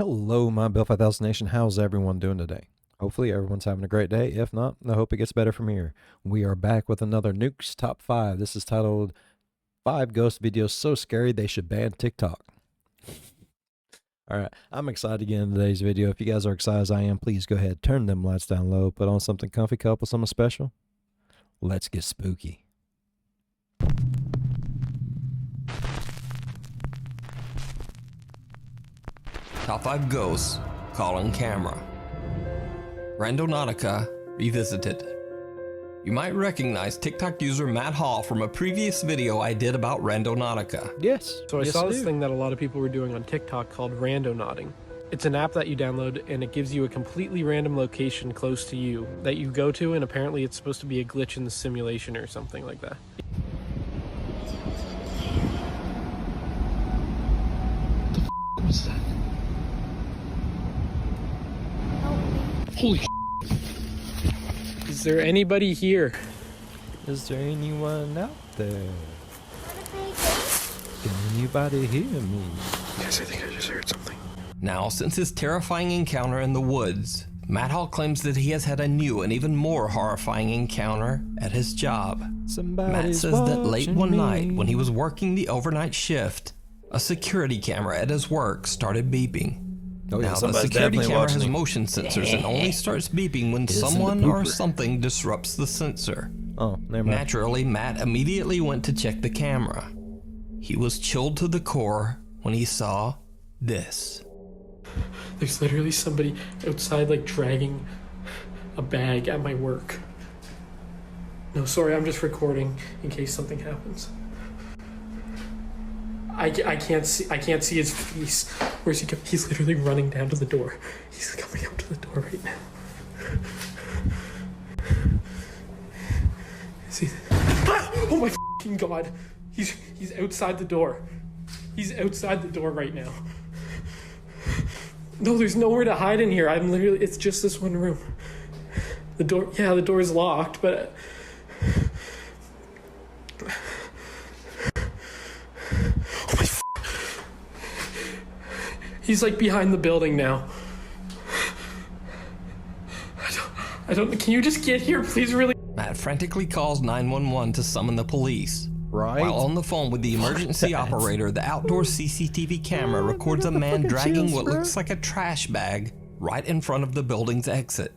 Hello, my Bill 5000 Nation. How's everyone doing today? Hopefully everyone's having a great day. If not, I hope it gets better from here. We are back with another Nuke's Top 5. This is titled 5 Ghost Videos So Scary They Should Ban TikTok. Alright, I'm excited to get into today's video. If you guys are excited as I am, please go ahead, turn them lights down low, put on something comfy, couple something special. Let's get spooky. Top 5 Ghosts, Calling Camera. Randonautica Revisited. You might recognize TikTok user Matt Hall from a previous video I did about Randonautica. Yes. So I saw this thing that a lot of people were doing on TikTok called Randonauting. It's an app that you download and it gives you a completely random location close to you that you go to, and apparently it's supposed to be a glitch in the simulation or something like that. What was that? Holy Is there anybody here? Is there anyone out there? Can anybody hear me? Yes, I think I just heard something. Now, since his terrifying encounter in the woods, Matt Hall claims that he has had a new and even more horrifying encounter at his job. Matt says that late one night, when he was working the overnight shift, a security camera at his work started beeping. Oh, yeah, Now, the security camera has motion sensors and only starts beeping when someone or something disrupts the sensor. Oh, never mind. Naturally, Matt immediately went to check the camera. He was chilled to the core when he saw this. There's literally somebody outside, like, dragging a bag at my work. No, sorry, I'm just recording in case something happens. I can't see his face. Where's he going? He's literally running down to the door. He's coming out to the door right now. See? Oh my fucking god! He's outside the door. He's outside the door right now. No, there's nowhere to hide in here. It's just this one room. The door is locked, but oh my he's like behind the building now. I don't, can you just get here, please, really? Matt frantically calls 911 to summon the police. Right. While on the phone with the emergency operator, the outdoor CCTV camera records a man dragging what looks like a trash bag right in front of the building's exit.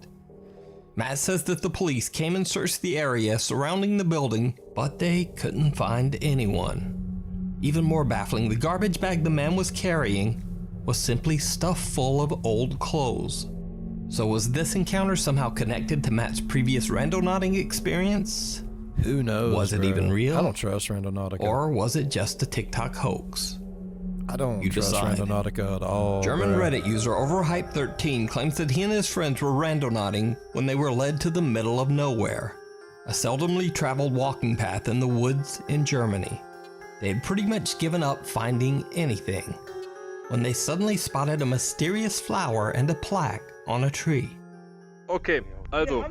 Matt says that the police came and searched the area surrounding the building, but they couldn't find anyone. Even more baffling, the garbage bag the man was carrying was simply stuffed full of old clothes. So was this encounter somehow connected to Matt's previous randonauting experience? Who knows? Was it even real? I don't trust Randonautica. Or was it just a TikTok hoax? I don't trust decide. Randonautica at all. German bro. Reddit user Overhype13 claims that he and his friends were randonauting when they were led to the middle of nowhere, a seldomly traveled walking path in the woods in Germany. They had pretty much given up finding anything when they suddenly spotted a mysterious flower and a plaque on a tree. Okay, also.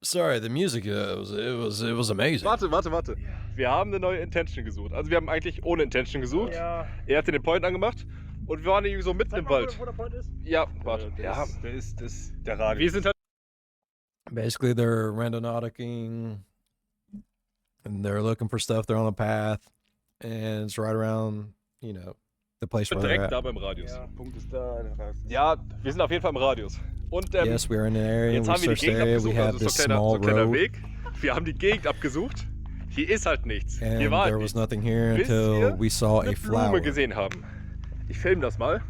Sorry, the music it was amazing. Warte. Wir haben eine neue Intention gesucht. Also wir haben eigentlich ohne Intention gesucht. Ja. Er hat den Point angemacht und wir waren irgendwie so mitten im Wald. Wo der Point ist? Ja, warte. Ja, der ist der Radius. Wir sind halt Basically, they're randonauticing, and they're looking for stuff. They're on a path, and it's right around, you know, the place where they're direkt at. da beim Radius. Ja, Punkt ist da. Ja, wir sind auf jeden Fall im Radius. Und Yes, we're in an area. jetzt We haben wir die searched the Gegend area. We abgesucht, have also this so ein small kleiner road, Weg. Wir haben die Gegend abgesucht. Hier ist halt nichts. and Hier war there halt was nichts. nothing here Bis until wir we saw a eine flower. Blume gesehen haben. Ich filme das mal.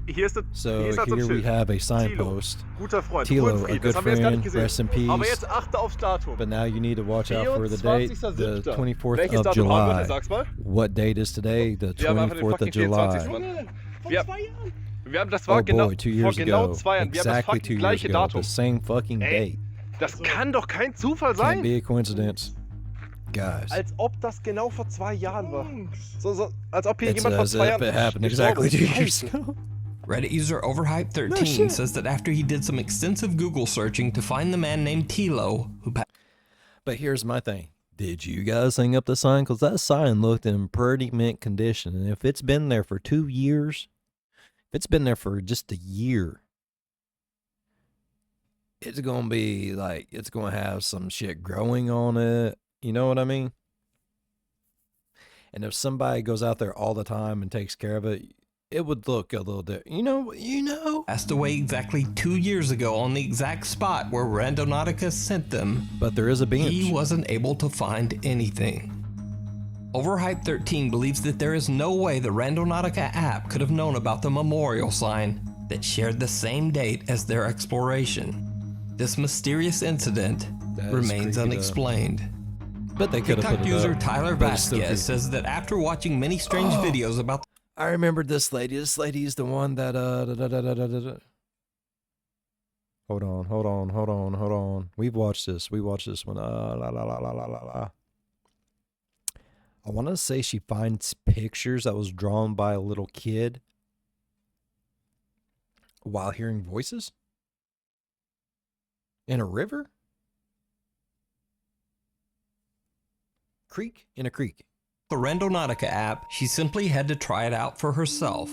Hier ist, So hier ist halt so ein here we Schild. have a Tilo, signpost. guter Freund, Tilo, Ruhe in a Frieden. good Das haben wir jetzt gar nicht friend, gesehen. rest in peace. Aber jetzt achte aufs Datum. But now you need to watch out for the date, the 24.07.. 24th Welches of Datum haben wir? July. Sag's mal. What date is today? The Wir haben einfach den 24th of fucking July. 24. Mann. Vor Wir, 2 Jahren. wir haben, das war Oh genau, boy, 2 vor years genau ago. 2 Jahren. Wir haben das Exactly 2 fucking years gleiche ago. Datum. The same fucking Ey, date. das kann doch kein Zufall Can't sein. be a coincidence. Guys. Als ob das genau vor 2 Jahren war. So, als ob hier It's jemand vor as 2 if Jahren it happened gestorben exactly ist. 2 years ago. Reddit user Overhype13 No shit. says that after he did some extensive Google searching to find the man named Tilo, who But here's my thing. Did you guys hang up the sign? Because that sign looked in pretty mint condition. And if it's been there for 2 years, If it's been there for just a year, it's gonna be like, it's gonna have some shit growing on it. You know what I mean? And if somebody goes out there all the time and takes care of it, it would look a little different. You know. Passed away exactly 2 years ago on the exact spot where Randonautica sent them. But there is a bench. He wasn't able to find anything. Overhype 13 believes that there is no way the Randonautica app could have known about the memorial sign that shared the same date as their exploration. This mysterious incident remains unexplained. But they could have TikTok put it user up, Tyler but it's still Vasquez creepy. says that after watching many strange videos about I remember this lady. This lady is the one that Hold on. We've watched this. We watched this one. I want to say she finds pictures that was drawn by a little kid while hearing voices in a river? Creek? In a creek. the Randonautica app, she simply had to try it out for herself.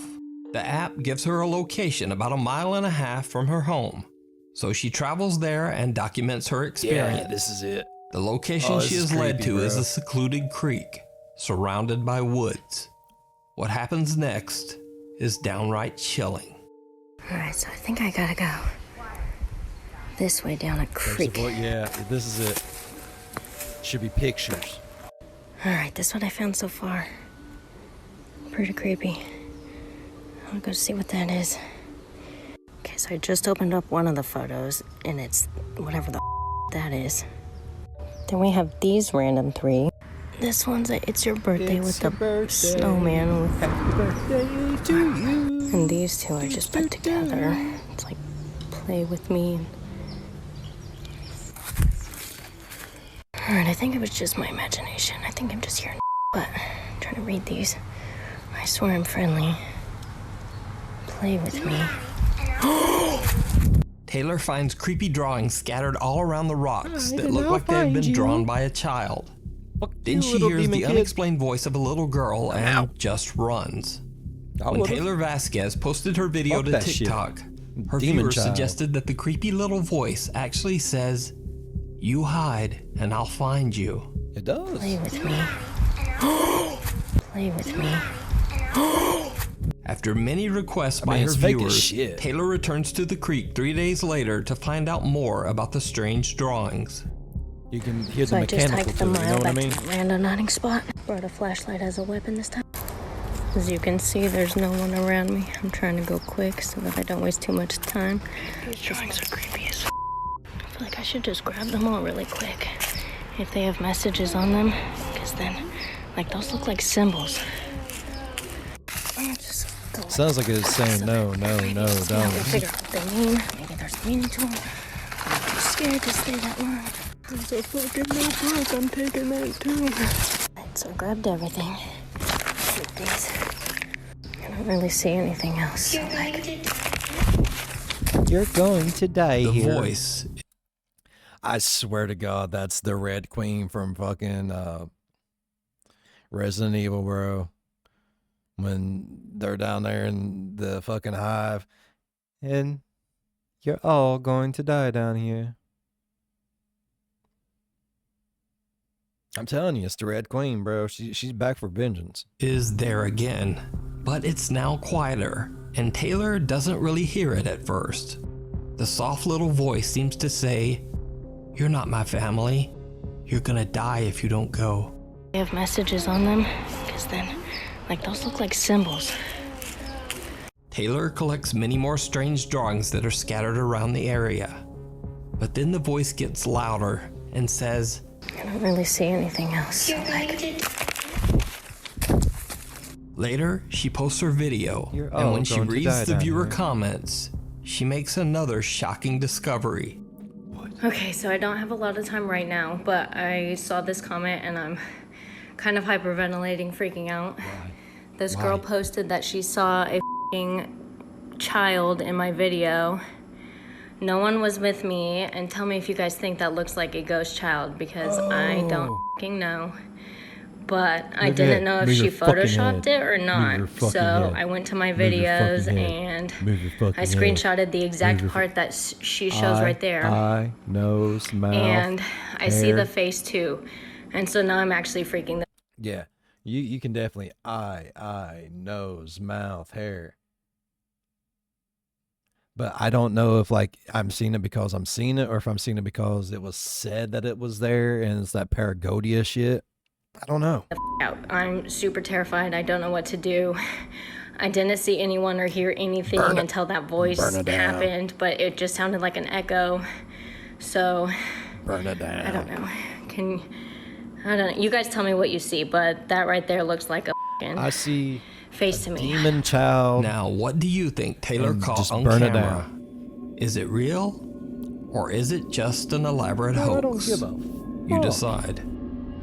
The app gives her a location about 1.5 miles from her home. So she travels there and documents her experience. Yeah, this is it. The location this she is is led creepy, to is bro. a secluded creek, surrounded by woods. What happens next is downright chilling. Alright, so I think I gotta go this way down a creek. Yeah, this is it. Should be pictures. Alright, this is what I found so far. Pretty creepy. I'll go see what that is. Okay, so I just opened up one of the photos, and it's whatever the that is. Then we have these random three. This one's a It's Your Birthday with the snowman. Happy birthday to you. And these two are just put together. It's like, play with me. Alright, I think it was just my imagination. I think I'm just hearing but I'm trying to read these. I swear I'm friendly. Play with me. Taylor finds creepy drawings scattered all around the rocks that then look I'll like they have find been you. drawn by a child. Fuck Then you, she little hears demon the kid. unexplained voice of a little girl and just runs. When would've. Taylor Vasquez posted her video Fuck to that shit. TikTok, her Demon viewers child. suggested that the creepy little voice actually says, "You hide and I'll find you." It does. Play with me. Play with me. After many requests by mean, her it's fake as viewers, shit. Taylor returns to the creek 3 days later to find out more about the strange drawings. You can hear So the I just mechanical hiked to the it, you know mile what I back mean? to that random nodding spot. Brought a flashlight as a weapon this time. As you can see, there's no one around me. I'm trying to go quick so that I don't waste too much time. These drawings are creepy as I feel like I should just grab them all really quick. If they have messages on them, because then, like, those look like symbols. Just go Sounds like it's saying no, Now we'll don't. figure out what they mean. Maybe there's meaning to them. I'm too scared to stay that long. There's a fucking notebook. I'm taking that too. Right, so I grabbed everything. Keep these. I don't really see anything else. So like, You're going to die The here. voice I swear to God, that's the Red Queen from fucking Resident Evil, bro. When they're down there in the fucking hive. And you're all going to die down here. I'm telling you, it's the Red Queen, bro. She's back for vengeance. is there again, but it's now quieter, and Taylor doesn't really hear it at first. The soft little voice seems to say, "You're not my family. You're gonna die if you don't go." they have messages on them. Because then, like, those look like symbols. Taylor collects many more strange drawings that are scattered around the area. But then the voice gets louder and says, I don't really see anything else. So like, later, she posts her video, You're and all when she going to die reads the down viewer here. comments, she makes another shocking discovery. okay, so I don't have a lot of time right now, but I saw this comment and I'm kind of hyperventilating, freaking out. This girl posted that she saw a f***ing child in my video. No one was with me, and tell me if you guys think that looks like a ghost child, because I don't f***ing know. but I Move your didn't head. know if Move she your fucking photoshopped head. it or Move not. your fucking So head. I went to my Move your videos fucking head. and Move your fucking I head. screenshotted the Move exact your part that she shows right there. Eye, nose, mouth, And I see hair. the face too. And so now I'm actually freaking the Yeah, you can definitely eye, nose, mouth, hair. But I don't know if like I'm seeing it because I'm seeing it, or if I'm seeing it because it was said that it was there and it's that paragodia shit. I don't know. out. I'm super terrified. I don't know what to do. I didn't see anyone or hear anything until that voice Burn it down. happened, but it just sounded like an echo. So Burn it down. I don't know. I don't know. You guys tell me what you see, but that right there looks like a I see face to me. demon child. Now, what do you think Taylor And caught just on burn it camera? Is it real? Or is it just an elaborate hoax? I don't give a You fuck. decide.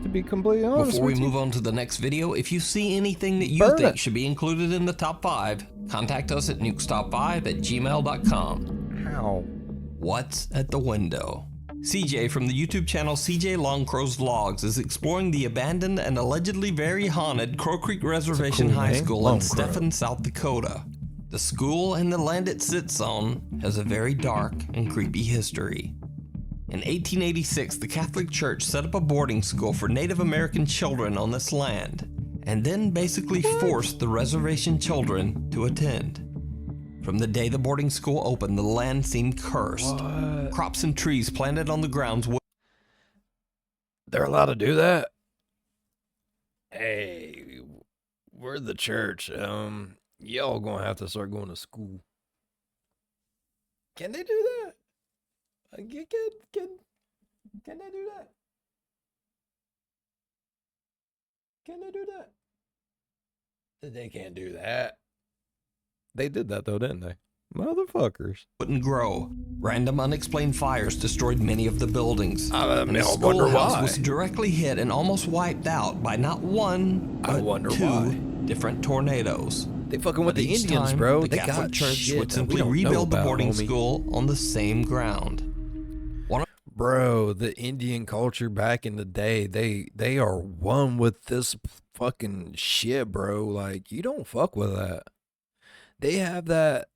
To be completely honest Before we with you. move on to the next video, if you see anything that you Burn think it. should be included in the top 5, contact us at nukestop5@gmail.com. How? What's at the window? CJ from the YouTube channel CJ Longcrow's Vlogs is exploring the abandoned and allegedly very haunted Crow Creek Reservation cool High name, School in Longcrow. Stephen, South Dakota. The school and the land it sits on has a very dark and creepy history. In 1886, the Catholic Church set up a boarding school for Native American children on this land, and then basically forced the reservation children to attend. From the day the boarding school opened, the land seemed cursed. What? Crops and trees planted on the grounds would They're allowed to do that? Hey, we're the church. Y'all gonna have to start going to school. Can they do that? Can they do that? Can they do that? They can't do that. They did that though, didn't they? Motherfuckers. wouldn't grow. Random unexplained fires destroyed many of the buildings. I And mean, the I wonder schoolhouse why. was directly hit and almost wiped out by not one, I but wonder 2 why. different tornadoes. They fucking with But the each Indians, time, bro. The They Catholic got Church shit would that simply we don't know rebuild the about, boarding homie. school on the same ground. Bro, the Indian culture back in the day, they are one with this fucking shit, bro. Like, you don't fuck with that. They have that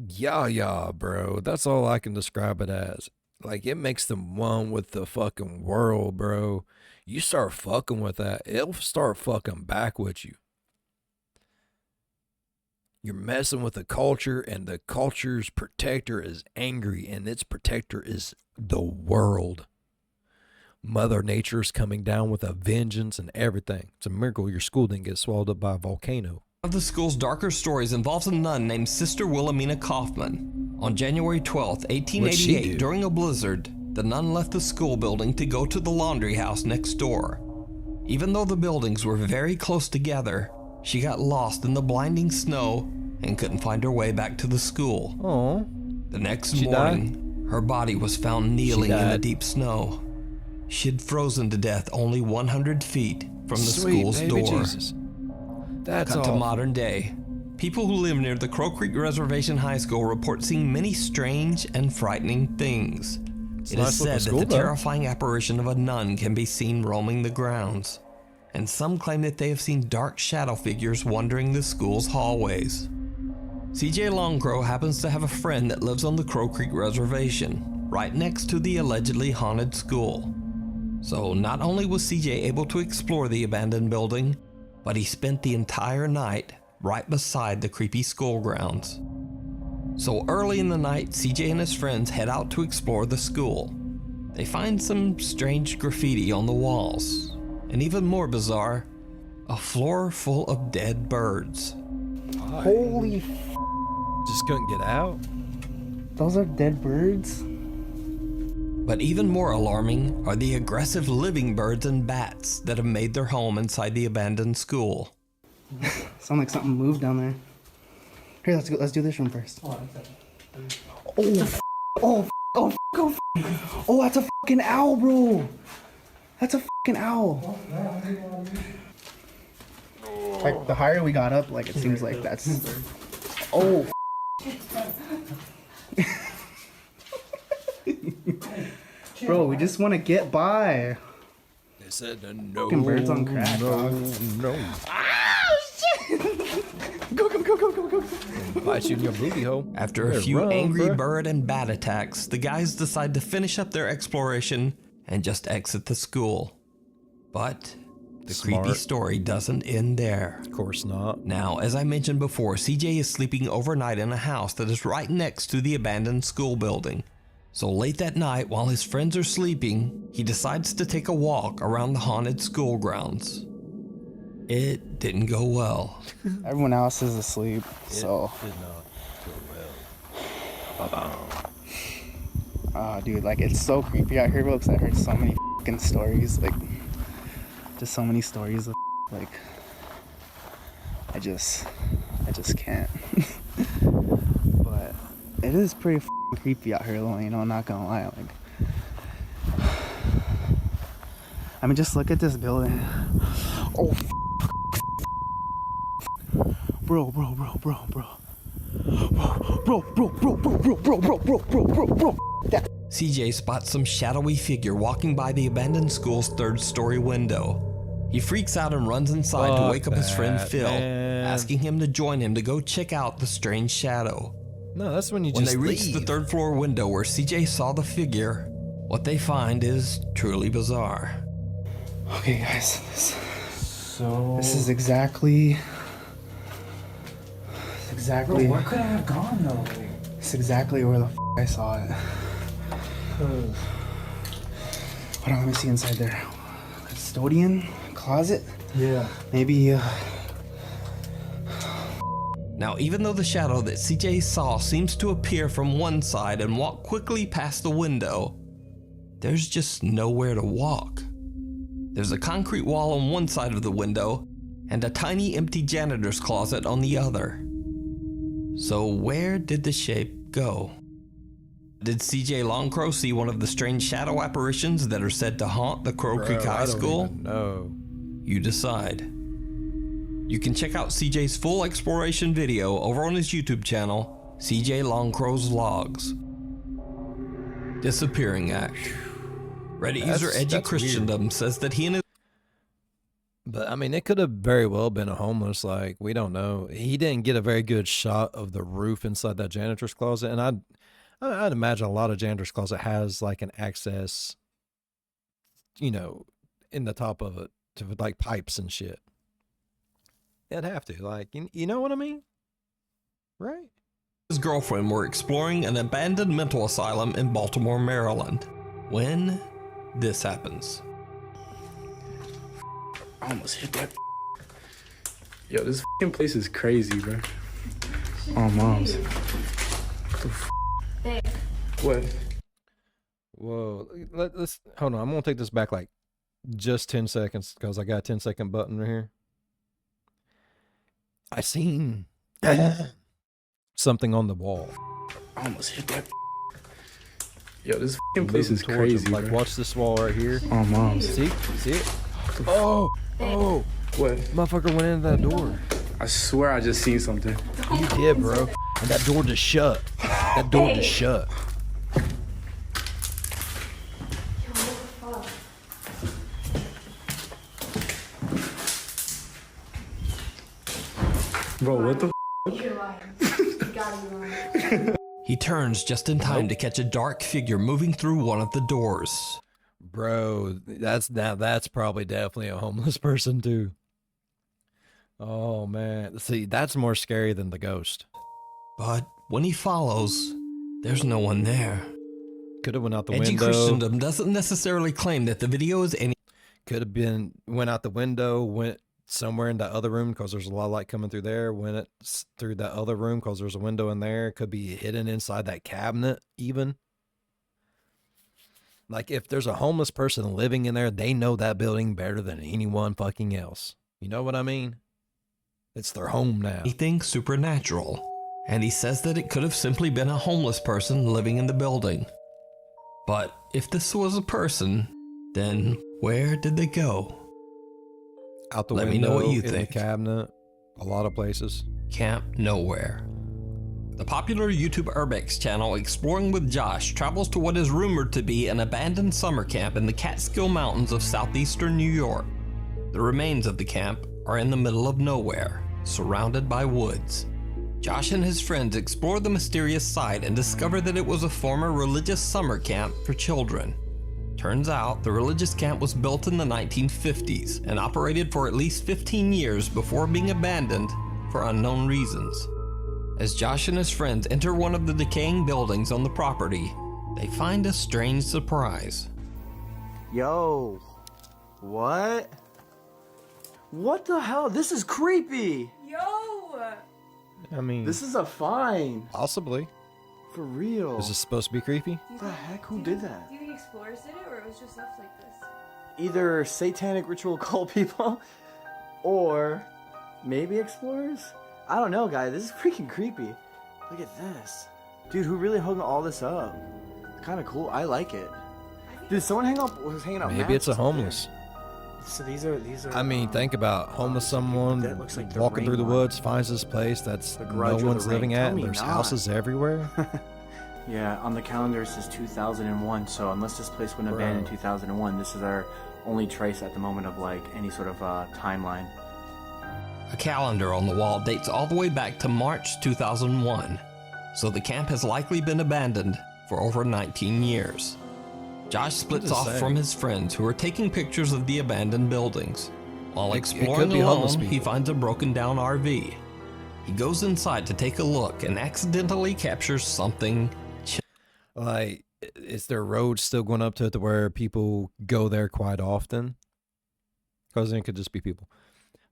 yeah, bro. That's all I can describe it as. Like, it makes them one with the fucking world, bro. You start fucking with that, it'll start fucking back with you. You're messing with the culture, and the culture's protector is angry, and its protector is the world. Mother Nature's coming down with a vengeance and everything. It's a miracle your school didn't get swallowed up by a volcano. One of the school's darker stories involves a nun named Sister Wilhelmina Kaufman. On January 12th, What'd she 1888, do? during a blizzard, the nun left the school building to go to the laundry house next door. Even though the buildings were very close together, she got lost in the blinding snow and couldn't find her way back to the school. Oh, The next She morning, her body was found kneeling in the died. deep snow. She had frozen to death only 100 feet from the sweet school's baby door. Jesus. That's Cut to all. modern day. People who live near the Crow Creek Reservation High School report seeing many strange and frightening things. It's It a is nice said looking that school, the though. terrifying apparition of a nun can be seen roaming the grounds, and some claim that they have seen dark shadow figures wandering the school's hallways. CJ Longcrow happens to have a friend that lives on the Crow Creek Reservation, right next to the allegedly haunted school. So not only was CJ able to explore the abandoned building, but he spent the entire night right beside the creepy school grounds. So early in the night, CJ and his friends head out to explore the school. They find some strange graffiti on the walls, and even more bizarre, a floor full of dead birds. Holy f***, Just couldn't get out. those are dead birds? But even more alarming are the aggressive living birds and bats that have made their home inside the abandoned school. Sound like something moved down there. Here, let's go. Let's do this one first. Oh, that's a fucking owl, bro. That's a fucking owl. Like the higher we got up, like it seems like that's. Oh. Bro, we just want to get by. said no. Fucking birds on crack, dog. No. Go, go, go, go, go, go. Bite you in your booty hole. After a Better few run, angry bruh. bird and bat attacks, the guys decide to finish up their exploration and just exit the school. But the creepy Smart. story doesn't end there. Of course not. Now, as I mentioned before, CJ is sleeping overnight in a house that is right next to the abandoned school building. So late that night, while his friends are sleeping, he decides to take a walk around the haunted school grounds. It didn't go well. Everyone else is asleep, so. Did not go well. Oh, dude, like, it's so creepy out here, bro, because I heard so many fucking stories, like, just so many stories of, like, I just can't. But it is pretty fucking creepy out here, though, you know, I'm not gonna lie, like, I mean, just look at this building. Oh, bro. That CJ spots some shadowy figure walking by the abandoned school's third-story window. He freaks out and runs inside to wake up his friend that, Phil, man. asking him to join him to go check out the strange shadow. No, that's when you When just they reach leave. the third-floor window where CJ saw the figure, what they find is truly bizarre. Okay, guys, this is exactly. Bro, where could I have gone though? It's exactly where the I saw it. Hold on, let me see inside there. Custodian closet? Yeah. Maybe. Now, even though the shadow that CJ saw seems to appear from one side and walk quickly past the window, there's just nowhere to walk. There's a concrete wall on one side of the window and a tiny empty janitor's closet on the other. So where did the shape go? Did CJ Longcrow see one of the strange shadow apparitions that are said to haunt the Crow Creek High School? No. You decide. You can check out CJ's full exploration video over on his YouTube channel, CJ Longcrow's Logs. Disappearing Act. Reddit user Edgy that's Christendom says that he and his But I mean, it could have very well been a homeless. Like, we don't know. He didn't get a very good shot of the roof inside that janitor's closet, and I'd imagine a lot of janitor's closet has like an access, you know, in the top of it to like pipes and shit. It'd have to, like, you know what I mean, right? girlfriend were exploring an abandoned mental asylum in Baltimore, Maryland, when this happens. I almost hit that. Yo, this fucking place is crazy, bro. Oh, moms. What? Whoa, let's hold on. I'm gonna take this back like just 10 seconds because I got a 10-second button right here. I seen something on the wall. I almost hit that. Yo, this fucking place is Moving towards crazy, it. Like, bro. watch this wall right here. Oh, moms. See it? Oh, What? motherfucker went into that door. I swear I just seen something. You did, bro. And that door just shut. That door just shut. Bro, what the He turns just in time to catch a dark figure moving through one of the doors. Bro, that's probably definitely a homeless person too. Oh man. See, that's more scary than the ghost. But when he follows, there's no one there. Could have went out the Edgy window. Christendom doesn't necessarily claim that the video is any. Could have been went out the window, went somewhere in that other room because there's a lot of light coming through there. Went it through that other room because there's a window in there. Could be hidden inside that cabinet even. Like, if there's a homeless person living in there, they know that building better than anyone fucking else. You know what I mean? It's their home now. Anything supernatural. And he says that it could have simply been a homeless person living in the building. But if this was a person, then where did they go? Out the Let window, me know what you in think. the cabinet, a lot of places. Camp nowhere. The popular YouTube Urbex channel Exploring with Josh travels to what is rumored to be an abandoned summer camp in the Catskill Mountains of southeastern New York. The remains of the camp are in the middle of nowhere, surrounded by woods. Josh and his friends explore the mysterious site and discover that it was a former religious summer camp for children. Turns out the religious camp was built in the 1950s and operated for at least 15 years before being abandoned for unknown reasons. As Josh and his friends enter one of the decaying buildings on the property, they find a strange surprise. Yo, what? What the hell? This is creepy. Yo! I mean, This is a find. possibly. For real. Is this supposed to be creepy? What the heck? Who did that? Do you think explorers did it, or it was just left like this? Either satanic ritual cult people, or maybe explorers? I don't know, guys. This is freaking creepy. Look at this. Dude, who really hung all this up? Kind of cool. I like it. Dude, someone was hanging out. Maybe it's a matches up homeless. there. So these are. I mean, think about homeless someone that looks like the walking through the rain woods, finds this place that's The no garage or one's the rain. living Tell at, and me there's not. houses everywhere. Yeah, on the calendar it says 2001. So unless this place went abandoned in 2001, this is our only trace at the moment of like any sort of timeline. A calendar on the wall dates all the way back to March 2001, so the camp has likely been abandoned for over 19 years. Josh splits to off say. from his friends who are taking pictures of the abandoned buildings. While It exploring could be homeless alone, he people. finds a broken down RV. He goes inside to take a look and accidentally captures something. Like, is there roads still going up to it to where people go there quite often? Because then it could just be people.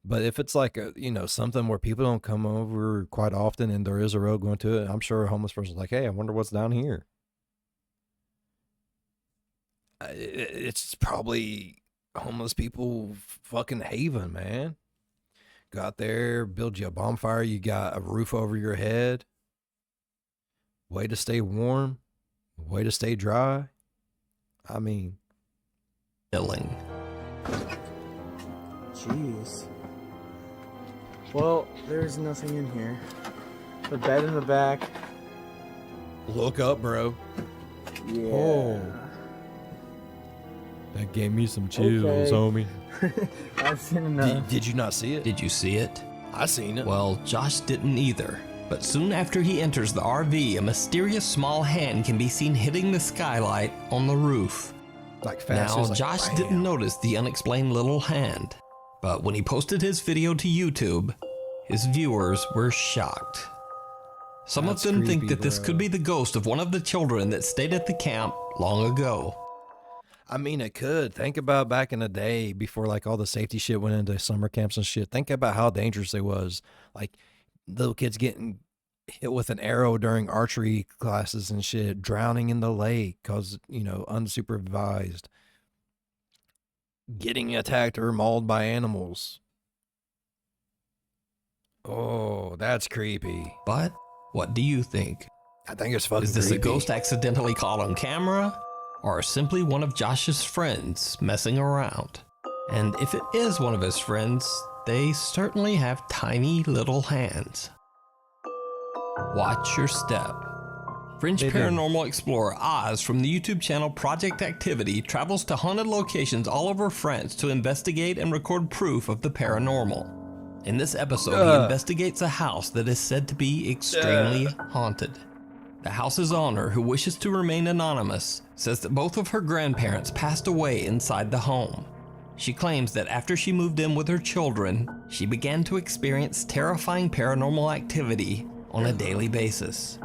But if it's like a, something where people don't come over quite often and there is a road going to it, I'm sure a homeless person's like, hey, I wonder what's down here. It's probably homeless people fucking haven, man. Go out there, build you a bonfire, you got a roof over your head. Way to stay warm. Way to stay dry. I mean, Killing. Jeez. Well, there's nothing in here. The bed in the back. look up, bro. Yeah. Oh. That gave me some chills, Okay. homie. I've seen enough. Did you not see it? Did you see it? I seen it. Well, Josh didn't either. But soon after he enters the RV, a mysterious small hand can be seen hitting the skylight on the roof. Like fast. Now, it was like, Josh bam. didn't notice the unexplained little hand, but when he posted his video to YouTube, his viewers were shocked. Some That's of them think creepy, that this bro. could be the ghost of one of the children that stayed at the camp long ago. I mean, it could. Think about back in the day before like all the safety shit went into summer camps and shit. Think about how dangerous it was. Like little kids getting hit with an arrow during archery classes and shit, drowning in the lake because, unsupervised. Getting attacked or mauled by animals. Oh, that's creepy. But what do you think? I think it's fucking Is this creepy. a ghost accidentally caught on camera? Or simply one of Josh's friends messing around? And if it is one of his friends, they certainly have tiny little hands. Watch your step. French They do. paranormal explorer Oz from the YouTube channel Project Activity travels to haunted locations all over France to investigate and record proof of the paranormal. In this episode, he investigates a house that is said to be extremely haunted. The house's owner, who wishes to remain anonymous, says that both of her grandparents passed away inside the home. She claims that after she moved in with her children, she began to experience terrifying paranormal activity on a daily basis.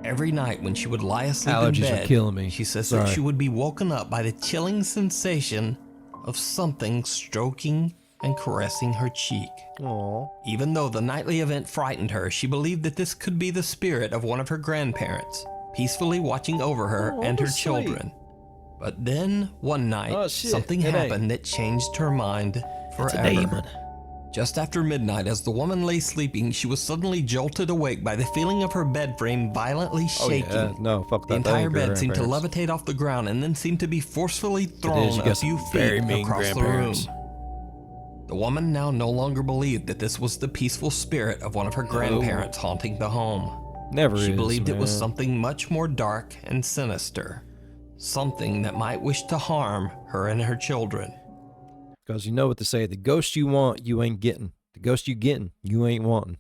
Every night when she would lie asleep Allergies in are bed, killing me. she says Sorry. that she would be woken up by the chilling sensation of something stroking and caressing her cheek. Aw. Even though the nightly event frightened her, she believed that this could be the spirit of one of her grandparents, peacefully watching over her and her that's sweet. children. But then, one night, Oh, shit. something It ain't. happened that changed her mind forever. It's a demon. Just after midnight, as the woman lay sleeping, she was suddenly jolted awake by the feeling of her bed frame violently shaking. Oh, yeah. No, fuck that. The That entire ain't her bed seemed to grandparents. levitate off the ground and then seemed to be forcefully It is. thrown You a got few some very feet mean across the room. grandparents. The woman now no longer believed that this was the peaceful spirit of one of her grandparents haunting the home. Never She is, believed it was man. something much more dark and sinister. Something that might wish to harm her and her children. Because you know what to say. The ghost you want, you ain't getting. The ghost you getting, you ain't wanting.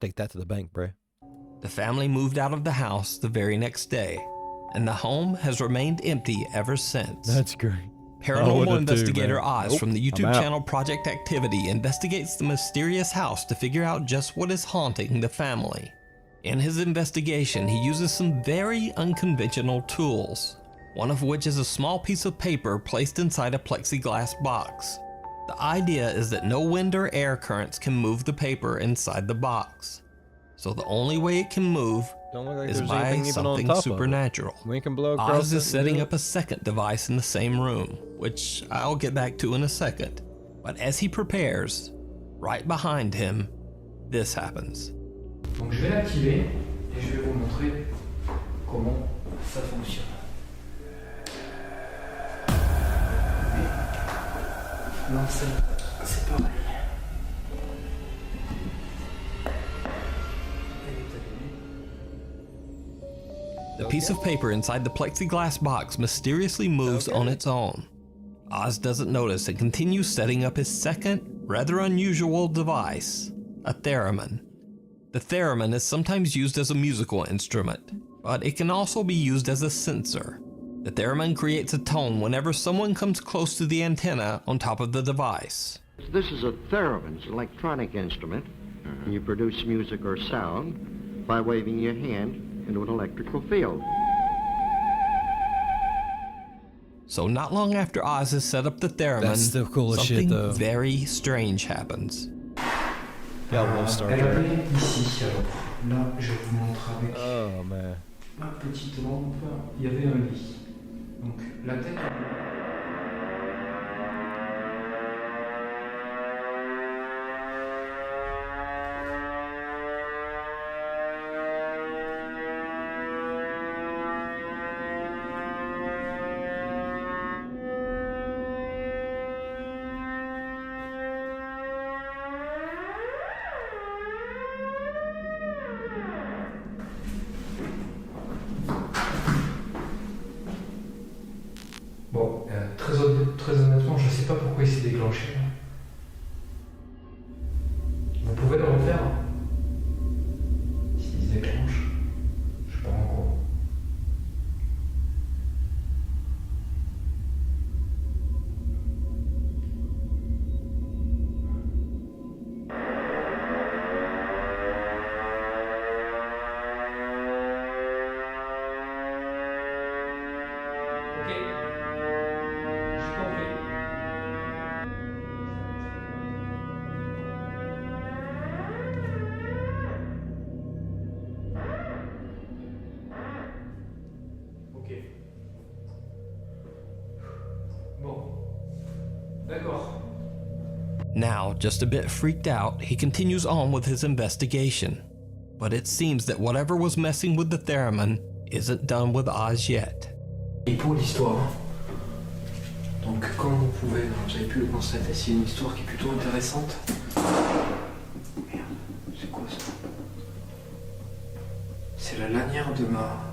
Take that to the bank, bruh. The family moved out of the house the very next day, and the home has remained empty ever since. That's great. I Paranormal would've too, investigator man. Oz Nope, from the I'm YouTube out. channel Project Activity investigates the mysterious house to figure out just what is haunting the family. In his investigation, he uses some very unconventional tools, one of which is a small piece of paper placed inside a plexiglass box. The idea is that no wind or air currents can move the paper inside the box. So the only way it can move Don't look like is there's by anything even on something top supernatural. of it. We can blow across Oz it is and setting do it. up a second device in the same room, which I'll get back to in a second. But as he prepares, right behind him, this happens. Donc je vais l'activer et je vais vous montrer comment ça fonctionne. Non, c'est pareil. The piece of paper inside the plexiglass box mysteriously moves on its own. Oz doesn't notice and continues setting up his second, rather unusual device, a theremin. The theremin is sometimes used as a musical instrument, but it can also be used as a sensor. The theremin creates a tone whenever someone comes close to the antenna on top of the device. This is a theremin, it's an electronic instrument, and you produce music or sound by waving your hand into an electrical field. So not long after Oz has set up the theremin, That's still cool as shit, something though. very strange happens. Yeah, we'll start Elle there. avait ici, alors là je vous montre avec Oh, man. ma petite lampe, il y avait un lit. Donc la tête. Bon, très honnêtement, je sais pas pourquoi il s'est déclenché. Vous pouvez le refaire s'il se déclenche. Je sais pas en quoi. Now, just a bit freaked out, he continues on with his investigation. But it seems that whatever was messing with the theremin isn't done with Oz yet. Et pour l'histoire, donc comme vous pouvez, vous avez pu le constater, c'est une histoire qui est plutôt intéressante. Merde, c'est quoi ça? C'est la lanière de ma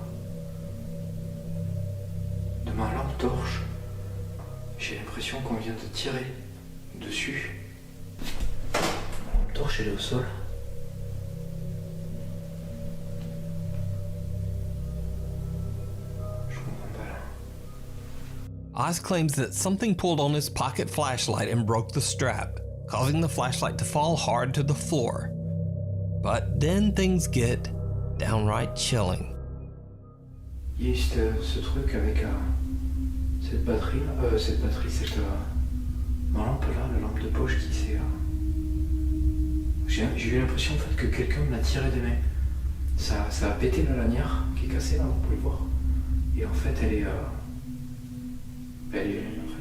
lampe torche. J'ai l'impression qu'on vient de tirer dessus. La lampe torche, elle est au sol. Oz claims that something pulled on his pocket flashlight and broke the strap, causing the flashlight to fall hard to the floor. But then things get downright chilling. Il y a eu ce truc avec cette batterie, ma lampe là, la lampe de poche qui s'est... J'ai eu l'impression en fait que quelqu'un me l'a tiré des mains. Ça a pété la lanière qui est cassée là, vous pouvez le voir. Et en fait elle est... en fait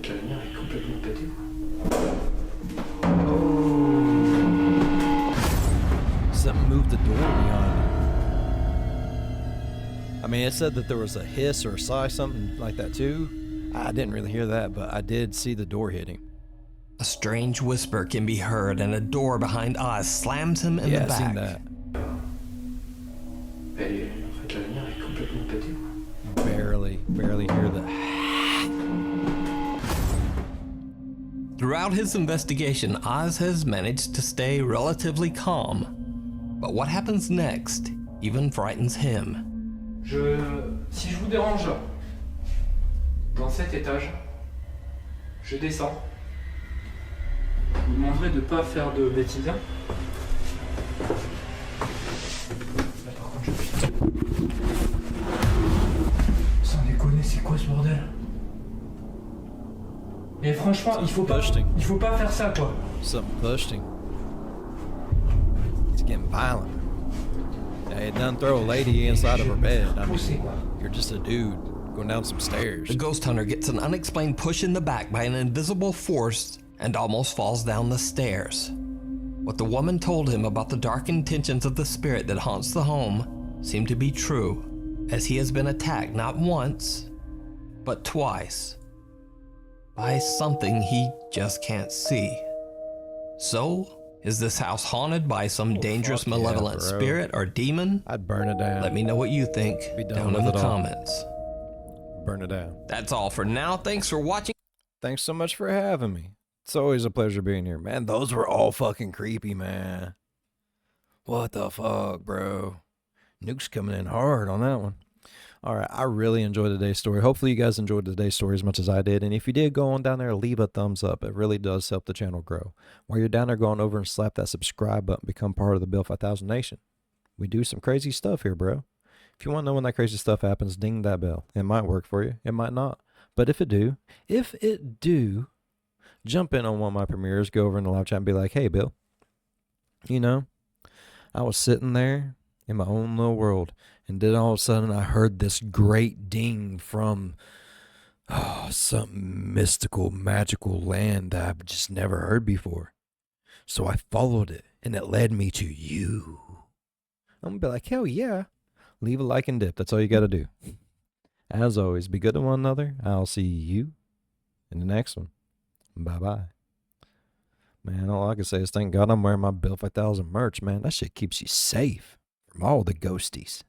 la lanière est complètement pétée. Something moved the door behind him. I mean, it said that there was a hiss or a sigh, something like that too. I didn't really hear that, but I did see the door hitting. A strange whisper can be heard and a door behind Oz slams him in the I seen back. that. En fait, la lanière est complètement pétée. Barely hear the. Throughout his investigation, Oz has managed to stay relatively calm. But what happens next even frightens him. Si je vous dérange, dans cet étage, je descends. Je vous demanderai de ne pas faire de bêtises. Là, par contre, je suis... Sans déconner, c'est quoi ce bordel? Et franchement, il faut pas faire ça, quoi. Something pushed him. He's getting violent. Hey, done throw a lady inside of her bed. I mean, you're just a dude going down some stairs. The ghost hunter gets an unexplained push in the back by an invisible force and almost falls down the stairs. What the woman told him about the dark intentions of the spirit that haunts the home seemed to be true, as he has been attacked not once, but twice, by something he just can't see. So, is this house haunted by some dangerous, malevolent spirit or demon? I'd burn it down. Let me know what you think down in the comments. Burn it down. That's all for now. Thanks for watching. Thanks so much for having me. It's always a pleasure being here, man. Those were all fucking creepy, man. What the fuck, bro? Nuke's coming in hard on that one. All right, I really enjoyed today's story. Hopefully you guys enjoyed today's story as much as I did. And if you did, go on down there, leave a thumbs up. It really does help the channel grow. While you're down there, go on over and slap that subscribe button. Become part of the Bill 5000 Nation. We do some crazy stuff here, bro. If you want to know when that crazy stuff happens, ding that bell. It might work for you. It might not. But if it do, jump in on one of my premieres. Go over in the live chat and be like, hey, Bill, you know, I was sitting there in my own little world, and then all of a sudden I heard this great ding from some mystical, magical land that I've just never heard before. So I followed it, and it led me to you. I'm going to be like, hell yeah. Leave a like and dip. That's all you got to do. As always, be good to one another. I'll see you in the next one. Bye-bye. Man, all I can say is thank God I'm wearing my Bill 5000 merch, man. That shit keeps you safe from all the ghosties.